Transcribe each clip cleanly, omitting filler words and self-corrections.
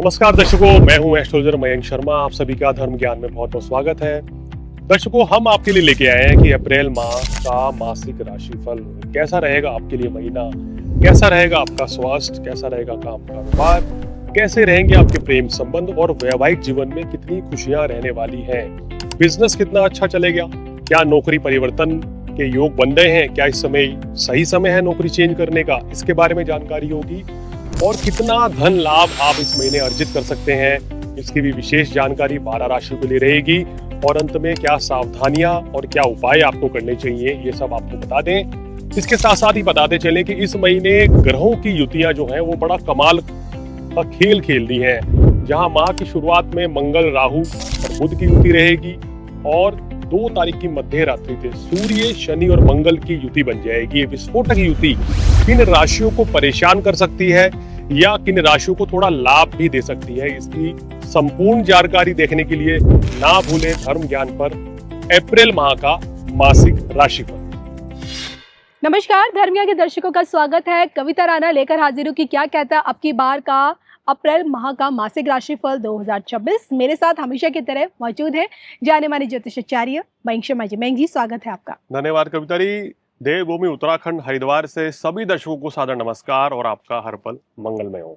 नमस्कार दर्शकों, मैं हूं एस्ट्रोलॉजर मयंक शर्मा। आप सभी का धर्म ज्ञान में बहुत बहुत स्वागत है। दर्शकों, हम आपके लिए लेके आए हैं कि अप्रैल माह का मासिक राशिफल कैसा रहेगा आपके लिए महीना, कैसा रहेगा आपका स्वास्थ्य, कैसा रहेगा काम कारोबार, कैसे रहेंगे आपके प्रेम संबंध और वैवाहिक जीवन में कितनी खुशियां रहने वाली हैं, बिजनेस कितना अच्छा चलेगा, क्या नौकरी परिवर्तन के योग बन रहे हैं, क्या इस समय सही समय है नौकरी चेंज करने का, इसके बारे में जानकारी होगी और कितना धन लाभ आप इस महीने अर्जित कर सकते हैं, इसकी भी विशेष जानकारी 12 राशियों के लिए रहेगी। और अंत में क्या सावधानियां और क्या उपाय आपको करने चाहिए, ये सब आपको बता दें। इसके साथ साथ ही बताते चलें कि इस महीने ग्रहों की युतियां जो हैं वो बड़ा कमाल का खेल खेल रही हैं। जहां माह की शुरुआत में मंगल, राहु और बुध की युति रहेगी और 2 तारीख की मध्य रात्रि से सूर्य, शनि और मंगल की युति बन जाएगी। विस्फोटक युति किन राशियों को परेशान कर सकती है या किन राशियों को थोड़ा लाभ भी दे सकती है, इसकी संपूर्ण जानकारी देखने के लिए ना भूलें धर्म ज्ञान पर अप्रैल माह का मासिक राशिफल। नमस्कार, धर्म ज्ञान के दर्शकों का स्वागत है। कविता राणा लेकर हाजिर हूं कि क्या कहता है अब की बार का अप्रैल माह का मासिक राशिफल 2024। मेरे साथ हमेशा की तरह मौजूद है जाने माने ज्योतिषाचार्य मयंक शर्मा जी। मयंक जी, स्वागत है आपका। धन्यवाद कविता जी। देवभूमि उत्तराखंड हरिद्वार से सभी दर्शकों को सादर नमस्कार और आपका हर पल मंगलमय हो।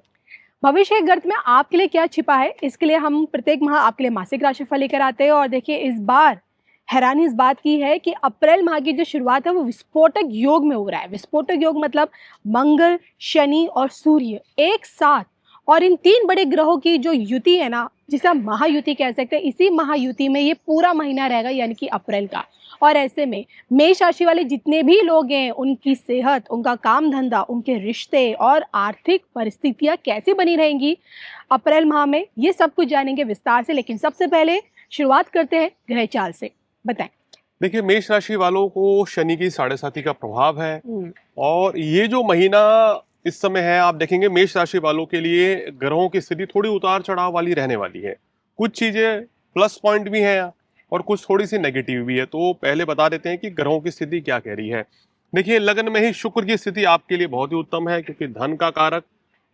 भविष्य के गर्त में आपके लिए क्या छिपा है, इसके लिए हम प्रत्येक माह आपके लिए मासिक राशिफल लेकर आते हैं। और देखिए, इस बार हैरानी इस बात की है कि अप्रैल माह की जो शुरुआत है वो विस्फोटक योग में हो रहा है। विस्फोटक योग मतलब मंगल, शनि और सूर्य एक साथ, और इन 3 बड़े ग्रहों की जो युति है ना, जिसे हम महायुति कह सकते हैं, इसी महायुति में ये पूरा महीना रहेगा, यानी कि अप्रैल का। और ऐसे में मेष राशि वाले जितने भी लोग हैं, उनकी सेहत, उनका काम धंधा, उनके रिश्ते और आर्थिक परिस्थितियां कैसी बनी रहेंगी अप्रैल माह में, ये सब कुछ जानेंगे विस्तार से। लेकिन सबसे पहले शुरुआत करते हैं ग्रह चाल से। बताएं। देखिए, मेष राशि वालों को शनि की 7.5 का प्रभाव है और ये जो महीना इस समय है, आप देखेंगे मेष राशि वालों के लिए ग्रहों की स्थिति थोड़ी उतार चढ़ाव वाली रहने वाली है। कुछ चीजें प्लस पॉइंट भी हैं और कुछ थोड़ी सी नेगेटिव भी है। तो पहले बता देते हैं कि ग्रहों की स्थिति क्या कह रही है। देखिए, लग्न में ही शुक्र की स्थिति आपके लिए बहुत ही उत्तम है, क्योंकि धन का कारक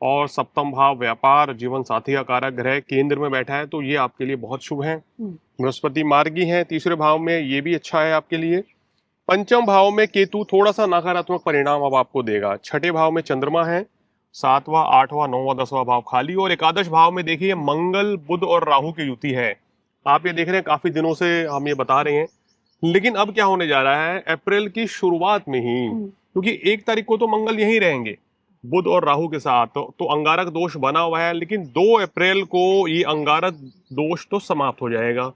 और सप्तम भाव व्यापार जीवन साथी का कारक ग्रह केंद्र में बैठा है, तो ये आपके लिए बहुत शुभ है। बृहस्पति मार्गी है तीसरे भाव में, ये भी अच्छा है आपके लिए। पंचम भाव में केतु थोड़ा सा नकारात्मक परिणाम अब आपको देगा। छठे भाव में चंद्रमा है, 7वां, 8वां, 9वां, 10वां भाव खाली। और एकादश भाव में देखिए मंगल, बुध और राहु की युति है। आप ये देख रहे हैं, काफी दिनों से हम ये बता रहे हैं, लेकिन अब क्या होने जा रहा है अप्रैल की शुरुआत में ही, क्योंकि 1 तारीख को तो मंगल यहीं रहेंगे बुध और राहु के साथ, तो अंगारक दोष बना हुआ है, लेकिन 2 अप्रैल को ये अंगारक दोष तो समाप्त हो जाएगा।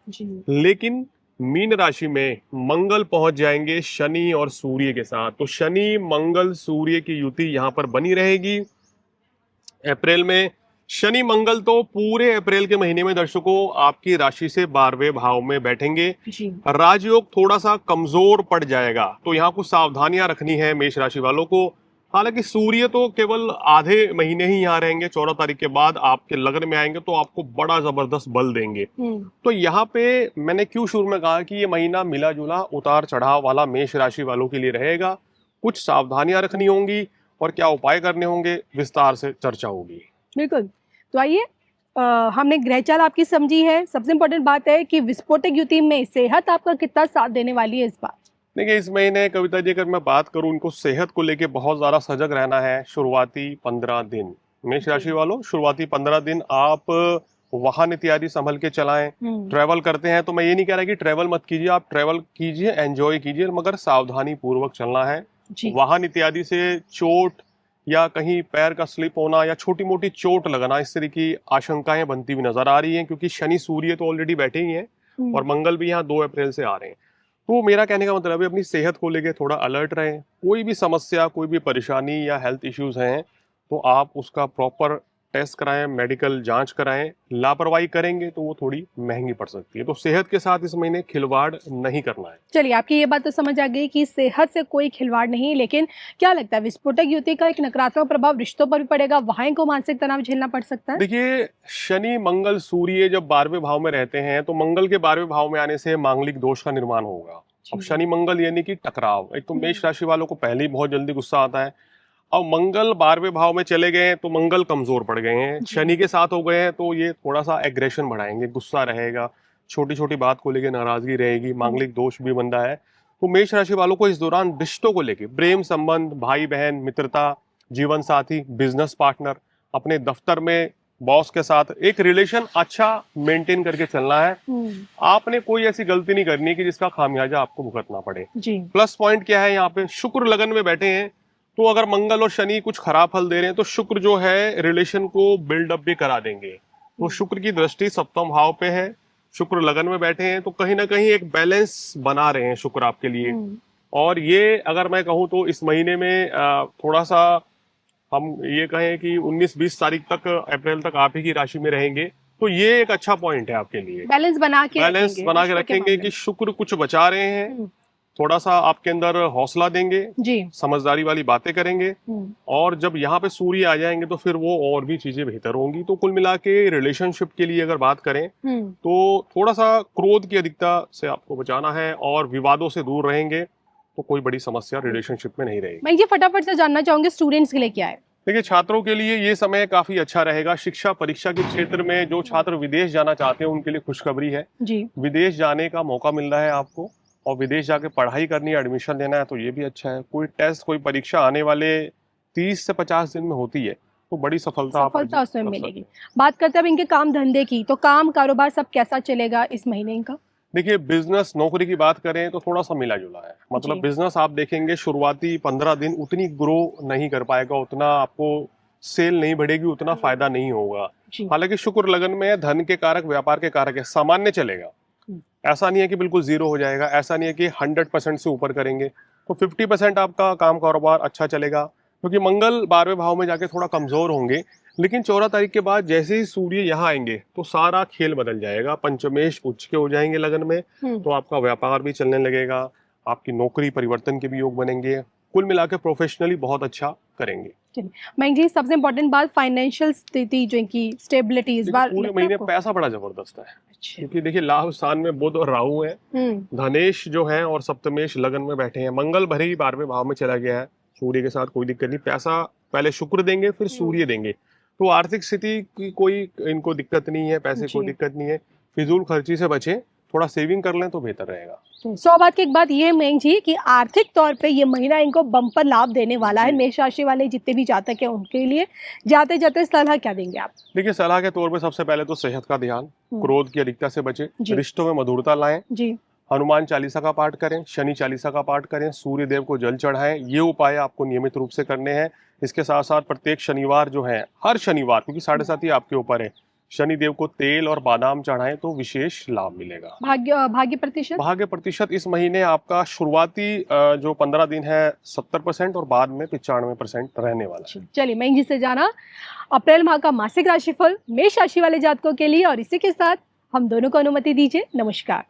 लेकिन मीन राशि में मंगल पहुंच जाएंगे शनि और सूर्य के साथ, तो शनि मंगल सूर्य की युति यहाँ पर बनी रहेगी अप्रैल में। शनि मंगल तो पूरे अप्रैल के महीने में दर्शकों आपकी राशि से 12वें भाव में बैठेंगे। राजयोग थोड़ा सा कमजोर पड़ जाएगा, तो यहाँ कुछ सावधानियां रखनी है मेष राशि वालों को। हालांकि सूर्य तो केवल आधे महीने ही यहाँ रहेंगे, 14 तारीख के बाद आपके लग्न में आएंगे तो आपको बड़ा जबरदस्त बल देंगे। तो यहाँ पे मैंने क्यों शुरू में कहा कि ये महीना मिला जुला उतार चढ़ाव वाला मेष राशि वालों के लिए रहेगा। कुछ सावधानियां रखनी होंगी और क्या उपाय करने होंगे, विस्तार से चर्चा होगी। बिल्कुल, तो आइए, हमने ग्रह चाल आपकी समझी है। सबसे इम्पोर्टेंट बात है कि विस्फोटक युति में सेहत आपका कितना साथ देने वाली है इस बार। देखिए, इस महीने कविता जी अगर मैं बात करूं, इनको सेहत को लेके बहुत ज्यादा सजग रहना है। शुरुआती 15 दिन मेष राशि वालों, शुरुआती 15 दिन आप वाहन इत्यादि संभल के चलाएं। ट्रेवल करते हैं तो मैं ये नहीं कह रहा कि ट्रेवल मत कीजिए, आप ट्रेवल कीजिए, एंजॉय कीजिए, मगर सावधानी पूर्वक चलना है। वाहन इत्यादि से चोट या कहीं पैर का स्लिप होना या छोटी मोटी चोट लगना, इस तरह की आशंकाएं बनती हुई नजर आ रही हैं, क्योंकि शनि सूर्य तो ऑलरेडी बैठे ही हैं और मंगल भी यहाँ 2 अप्रैल से आ रहे हैं। तो मेरा कहने का मतलब है अपनी सेहत को लेके थोड़ा अलर्ट रहें। कोई भी समस्या, कोई भी परेशानी या हेल्थ इश्यूज हैं तो आप उसका प्रॉपर टेस्ट कराएं, मेडिकल जांच कराएं। लापरवाही करेंगे तो वो थोड़ी महंगी पड़ सकती है। तो सेहत के साथ इस महीने खिलवाड़ नहीं करना है। चलिए, आपकी ये बात तो समझ आ गई कि सेहत से कोई खिलवाड़ नहीं, लेकिन क्या लगता है विस्फोटक युति का एक नकारात्मक प्रभाव रिश्तों पर भी पड़ेगा? वहां को मानसिक तनाव झेलना पड़ सकता है? देखिए, शनि मंगल सूर्य जब 12वें भाव में रहते हैं तो मंगल के 12वें भाव में आने से मांगलिक दोष का निर्माण होगा। अब शनि मंगल यानी कि टकराव। एक तो मेष राशि वालों को पहले ही बहुत जल्दी गुस्सा आता है। अब मंगल 12वें भाव में चले गए हैं तो मंगल कमजोर पड़ गए हैं, जी। शनि के साथ हो गए हैं तो ये थोड़ा सा एग्रेशन बढ़ाएंगे, गुस्सा रहेगा, छोटी छोटी बात को लेकर नाराजगी रहेगी, मांगलिक दोष भी बन रहा है। तो मेष राशि वालों को इस दौरान रिश्तों को लेकर, प्रेम संबंध, भाई बहन, मित्रता, जीवन साथी, बिजनेस पार्टनर, अपने दफ्तर में बॉस के साथ एक रिलेशन अच्छा मेंटेन करके चलना है। आपने कोई ऐसी गलती नहीं करनी कि जिसका खामियाजा आपको भुगतना पड़े। जी। प्लस पॉइंट क्या है, यहाँ पे शुक्र लगन में बैठे हैं, तो अगर मंगल और शनि कुछ खराब फल दे रहे हैं तो शुक्र जो है रिलेशन को बिल्डअप भी करा देंगे। तो शुक्र की दृष्टि सप्तम भाव पे है, शुक्र लगन में बैठे हैं, तो कहीं ना कहीं एक बैलेंस बना रहे हैं शुक्र आपके लिए। और ये अगर मैं कहूँ तो इस महीने में थोड़ा सा हम ये कहें कि 19-20 तारीख तक, अप्रैल तक आप ही की राशि में रहेंगे, तो ये एक अच्छा पॉइंट है आपके लिए। बैलेंस बना के रखेंगे कि शुक्र कुछ बचा रहे हैं, थोड़ा सा आपके अंदर हौसला देंगे जी। समझदारी वाली बातें करेंगे, और जब यहाँ पे सूर्य आ जाएंगे तो फिर वो और भी चीजें बेहतर होंगी। तो कुल मिला के रिलेशनशिप के लिए अगर बात करें तो थोड़ा सा क्रोध की अधिकता से आपको बचाना है, और विवादों से दूर रहेंगे तो कोई बड़ी समस्या रिलेशनशिप में नहीं रहेगी। मैं ये फटाफट से जानना चाहूंगी स्टूडेंट्स के लिए क्या है? देखिए, छात्रों के लिए ये समय काफी अच्छा रहेगा। शिक्षा परीक्षा के क्षेत्र में जो छात्र विदेश जाना चाहते हैं उनके लिए खुशखबरी है जी। विदेश जाने का मौका मिल रहा है आपको, और विदेश जाके पढ़ाई करनी है, एडमिशन लेना है, तो ये भी अच्छा है। कोई टेस्ट, कोई परीक्षा आने वाले 30 से 50 दिन में होती है, तो बड़ी सफलता उसमें मिलेगी। बात करते हैं अब इनके काम धंधे की, तो काम कारोबार सब कैसा चलेगा इस महीने इनका? देखिए, बिजनेस नौकरी की बात करें तो थोड़ा सा मिला जुला है। मतलब बिजनेस आप देखेंगे शुरुआती 15 दिन उतनी ग्रो नहीं कर पाएगा, उतना आपको सेल नहीं बढ़ेगी, उतना फायदा नहीं होगा। हालांकि शुक्र लगन में धन के कारक, व्यापार के कारक है, सामान्य चलेगा। ऐसा नहीं है कि बिल्कुल जीरो हो जाएगा, ऐसा नहीं है कि 100% से ऊपर करेंगे। तो 50% आपका काम कारोबार अच्छा चलेगा, क्योंकि मंगल 12वें भाव में जाके थोड़ा कमजोर होंगे। लेकिन 14 तारीख के बाद जैसे ही सूर्य यहाँ आएंगे तो सारा खेल बदल जाएगा। पंचमेश उच्च के हो जाएंगे लगन में, तो आपका व्यापार भी चलने लगेगा, आपकी नौकरी परिवर्तन के भी योग बनेंगे। कुल मिला के प्रोफेशनली बहुत अच्छा करेंगे। मैं जी सबसे इम्पोर्टेंट बात, फाइनेंशियल स्थिति जो इनकी स्टेबिलिटी इस बार पूरे महीने पैसा बड़ा जबरदस्त है, क्योंकि देखिए लाभ स्थान में बुध और राहु है, धनेश जो है और सप्तमेश लगन में बैठे हैं। मंगल भरे ही 12वें भाव में चला गया है सूर्य के साथ, कोई दिक्कत नहीं। पैसा पहले शुक्र देंगे फिर सूर्य देंगे, तो आर्थिक स्थिति की कोई इनको दिक्कत नहीं है, पैसे कोई दिक्कत नहीं है। फिजूल खर्ची से बचें, थोड़ा सेविंग कर लें तो बेहतर रहेगा। 100 बात की एक बात ये मेन जी कि आर्थिक तौर पे ये महीना इनको बम्पर लाभ देने वाला है। मेष राशि वाले जितने भी जातक हैं उनके लिए जाते जाते सलाह क्या देंगे आप? देखिए, सलाह के तौर पे सबसे पहले तो सेहत का ध्यान, क्रोध की अधिकता से बचें, रिश्तों में मधुरता लाएं जी, हनुमान चालीसा का पाठ करें, शनि चालीसा का पाठ करें, सूर्य देव को जल चढ़ाएं। ये उपाय आपको नियमित रूप से करने हैं। इसके साथ साथ प्रत्येक शनिवार जो है, हर शनिवार, क्योंकि 7.5 आपके ऊपर है, शनि देव को तेल और बादाम चढ़ाएं तो विशेष लाभ मिलेगा। भाग्य प्रतिशत इस महीने आपका शुरुआती जो 15 दिन है 70% और बाद में 95% रहने वाला है। चलिए, मैं जिससे जाना अप्रैल माह का मासिक राशिफल मेष राशि वाले जातकों के लिए, और इसी के साथ हम दोनों को अनुमति दीजिए। नमस्कार।